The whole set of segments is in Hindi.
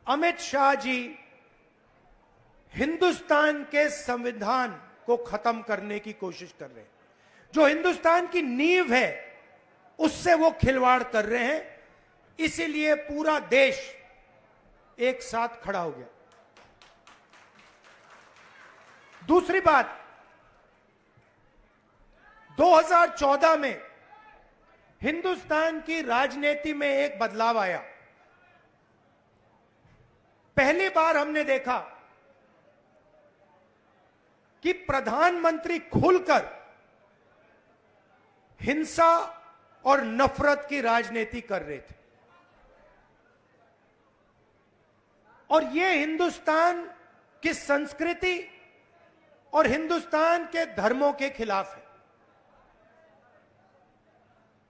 अमित शाह जी हिंदुस्तान के संविधान को खत्म करने की कोशिश कर रहे हैं। जो हिंदुस्तान की नींव है उससे वो खिलवाड़ कर रहे हैं। इसीलिए पूरा देश एक साथ खड़ा हो गया। दूसरी बात, 2014 में हिंदुस्तान की राजनीति में एक बदलाव आया। पहली बार हमने देखा कि प्रधानमंत्री खुलकर हिंसा और नफरत की राजनीति कर रहे थे। और यह हिंदुस्तान की संस्कृति और हिंदुस्तान के धर्मों के खिलाफ है।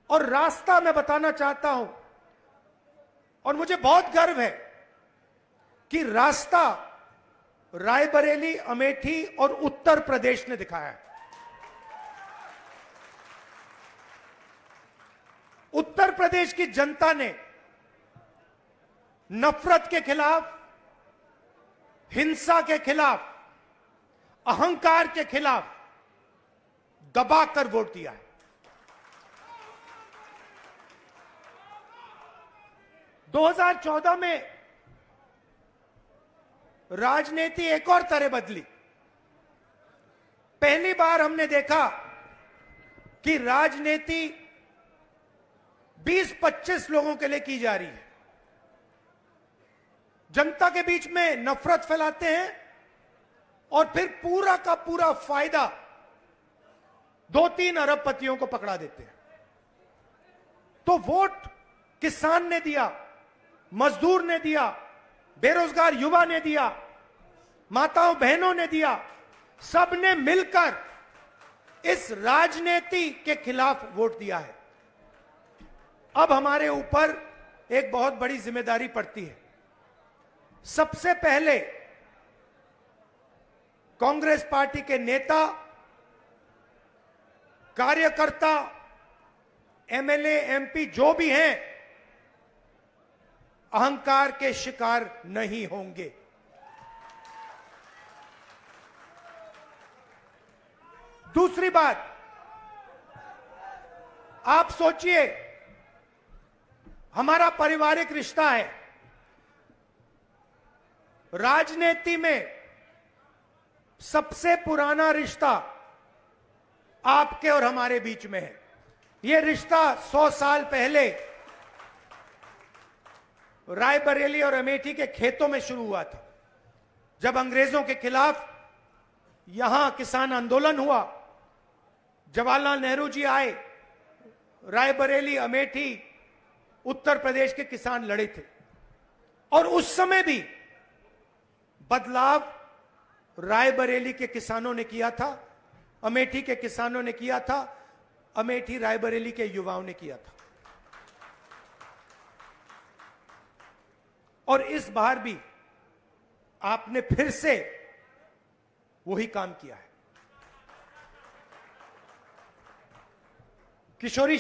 और रास्ता मैं बताना चाहता हूं, और मुझे बहुत गर्व है कि रास्ता रायबरेली, अमेठी और उत्तर प्रदेश ने दिखाया है। उत्तर प्रदेश की जनता ने नफरत के खिलाफ, हिंसा के खिलाफ, अहंकार के खिलाफ दबाकर वोट दिया है। दो 2014 में राजनीति एक और तरह बदली। पहली बार हमने देखा कि राजनीति 20-25 लोगों के लिए की जा रही है। जनता के बीच में नफरत फैलाते हैं और फिर पूरा का पूरा फायदा 2-3 अरबपतियों को पकड़ा देते हैं। तो वोट किसान ने दिया, मजदूर ने दिया, बेरोजगार युवा ने दिया, माताओं बहनों ने दिया, सबने मिलकर इस राजनीति के खिलाफ वोट दिया है। अब हमारे ऊपर एक बहुत बड़ी जिम्मेदारी पड़ती है। सबसे पहले कांग्रेस पार्टी के नेता, कार्यकर्ता, एमएलए, एमपी जो भी हैं, अहंकार के शिकार नहीं होंगे। दूसरी बात, आप सोचिए, हमारा पारिवारिक रिश्ता है। राजनीति में सबसे पुराना रिश्ता आपके और हमारे बीच में है। यह रिश्ता 100 साल पहले रायबरेली और अमेठी के खेतों में शुरू हुआ था। जब अंग्रेजों के खिलाफ यहां किसान आंदोलन हुआ, जवाहरलाल नेहरू जी आए, रायबरेली, अमेठी, उत्तर प्रदेश के किसान लड़े थे। और उस समय भी बदलाव रायबरेली के किसानों ने किया था, अमेठी के किसानों ने किया था, अमेठी रायबरेली के युवाओं ने किया था। और इस बार भी आपने फिर से वही काम किया है। किशोरी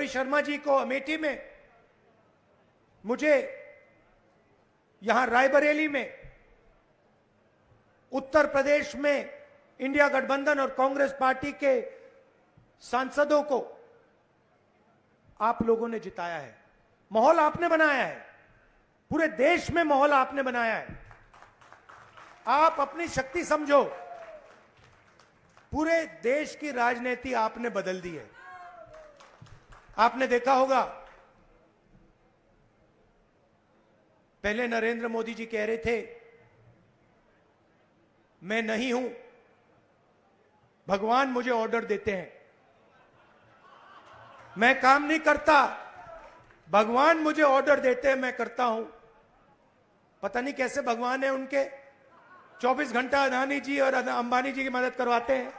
शर्मा जी को अमेठी में, मुझे यहां रायबरेली में, उत्तर प्रदेश में इंडिया गठबंधन और कांग्रेस पार्टी के सांसदों को आप लोगों ने जिताया है। माहौल आपने बनाया है, पूरे देश में माहौल आपने बनाया है। आप अपनी शक्ति समझो, पूरे देश की राजनीति आपने बदल दी है। आपने देखा होगा, पहले नरेंद्र मोदी जी कह रहे थे मैं नहीं हूं, भगवान मुझे ऑर्डर देते हैं, मैं काम नहीं करता, भगवान मुझे ऑर्डर देते हैं, मैं करता हूं। पता नहीं कैसे भगवान है उनके, 24 घंटा अदानी जी और अंबानी जी की मदद करवाते हैं।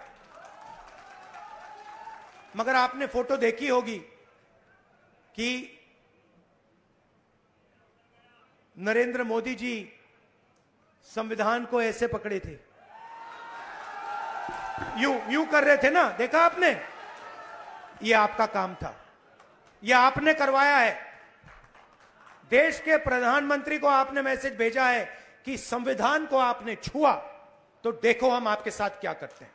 मगर आपने फोटो देखी होगी कि नरेंद्र मोदी जी संविधान को ऐसे पकड़े थे, यूं कर रहे थे ना, देखा आपने? यह आपका काम था, यह आपने करवाया है। देश के प्रधानमंत्री को आपने मैसेज भेजा है कि संविधान को आपने छुआ तो देखो हम आपके साथ क्या करते हैं।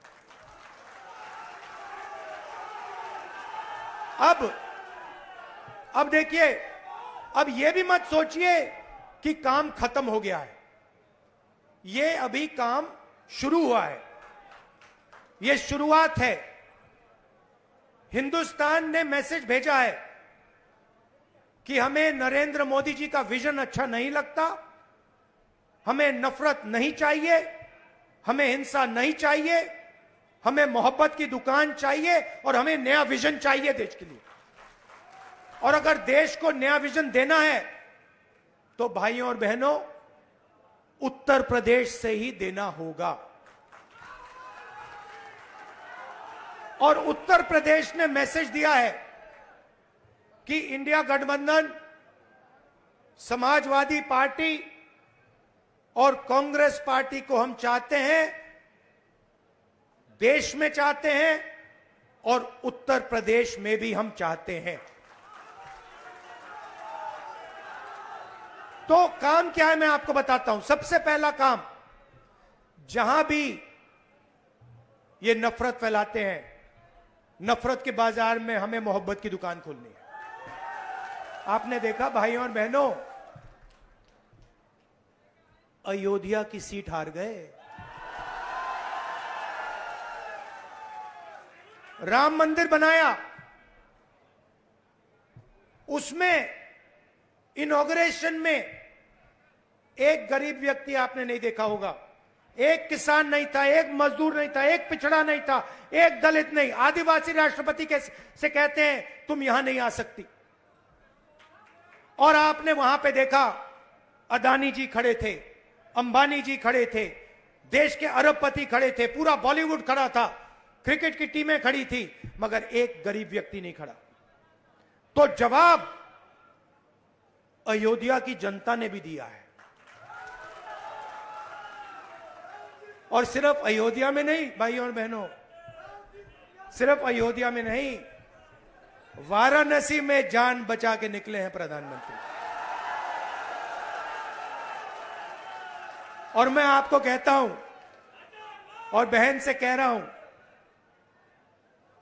अब देखिए, अब यह भी मत सोचिए कि काम खत्म हो गया है। यह अभी काम शुरू हुआ है, यह शुरुआत है। हिंदुस्तान ने मैसेज भेजा है कि हमें नरेंद्र मोदी जी का विजन अच्छा नहीं लगता, हमें नफरत नहीं चाहिए, हमें हिंसा नहीं चाहिए, हमें मोहब्बत की दुकान चाहिए और हमें नया विजन चाहिए देश के लिए। और अगर देश को नया विजन देना है तो भाइयों और बहनों उत्तर प्रदेश से ही देना होगा। और उत्तर प्रदेश ने मैसेज दिया है कि इंडिया गठबंधन, समाजवादी पार्टी और कांग्रेस पार्टी को हम चाहते हैं, देश में चाहते हैं और उत्तर प्रदेश में भी हम चाहते हैं। तो काम क्या है मैं आपको बताता हूं। सबसे पहला काम, जहां भी ये नफरत फैलाते हैं, नफरत के बाजार में हमें मोहब्बत की दुकान खोलनी है। आपने देखा भाइयों और बहनों, अयोध्या की सीट हार गए, राम मंदिर बनाया, उसमें इनॉग्रेशन में एक गरीब व्यक्ति आपने नहीं देखा होगा, एक किसान नहीं था, एक मजदूर नहीं था, एक पिछड़ा नहीं था, एक दलित नहीं, आदिवासी राष्ट्रपति से कहते हैं तुम यहां नहीं आ सकती। और आपने वहां पे देखा अदानी जी खड़े थे, अंबानी जी खड़े थे, देश के अरबपति खड़े थे, पूरा बॉलीवुड खड़ा था, क्रिकेट की टीमें खड़ी थी, मगर एक गरीब व्यक्ति नहीं खड़ा। तो जवाब अयोध्या की जनता ने भी दिया है। और सिर्फ अयोध्या में नहीं भाइयों और बहनों, सिर्फ अयोध्या में नहीं, वाराणसी में जान बचा के निकले हैं प्रधानमंत्री। और मैं आपको कहता हूं और बहन से कह रहा हूं,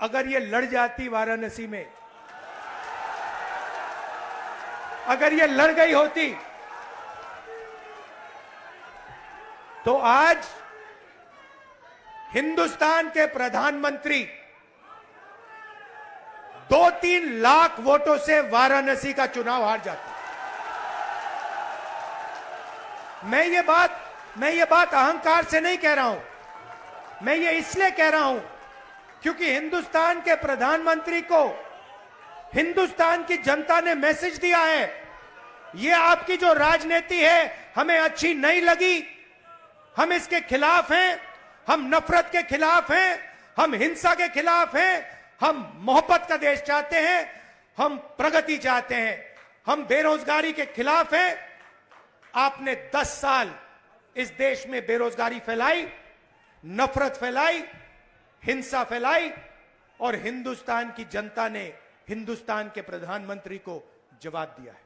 अगर ये लड़ जाती वाराणसी में, अगर ये लड़ गई होती तो आज हिंदुस्तान के प्रधानमंत्री 2-3 लाख वोटों से वाराणसी का चुनाव हार जाते। मैं ये बात अहंकार से नहीं कह रहा हूं, मैं ये इसलिए कह रहा हूं क्योंकि हिंदुस्तान के प्रधानमंत्री को हिंदुस्तान की जनता ने मैसेज दिया है, ये आपकी जो राजनीति है हमें अच्छी नहीं लगी, हम इसके खिलाफ हैं, हम नफरत के खिलाफ हैं, हम हिंसा के खिलाफ हैं, हम मोहब्बत का देश चाहते हैं, हम प्रगति चाहते हैं, हम बेरोजगारी के खिलाफ हैं। आपने 10 साल इस देश में बेरोजगारी फैलाई, नफरत फैलाई, हिंसा फैलाई और हिंदुस्तान की जनता ने हिंदुस्तान के प्रधानमंत्री को जवाब दिया है।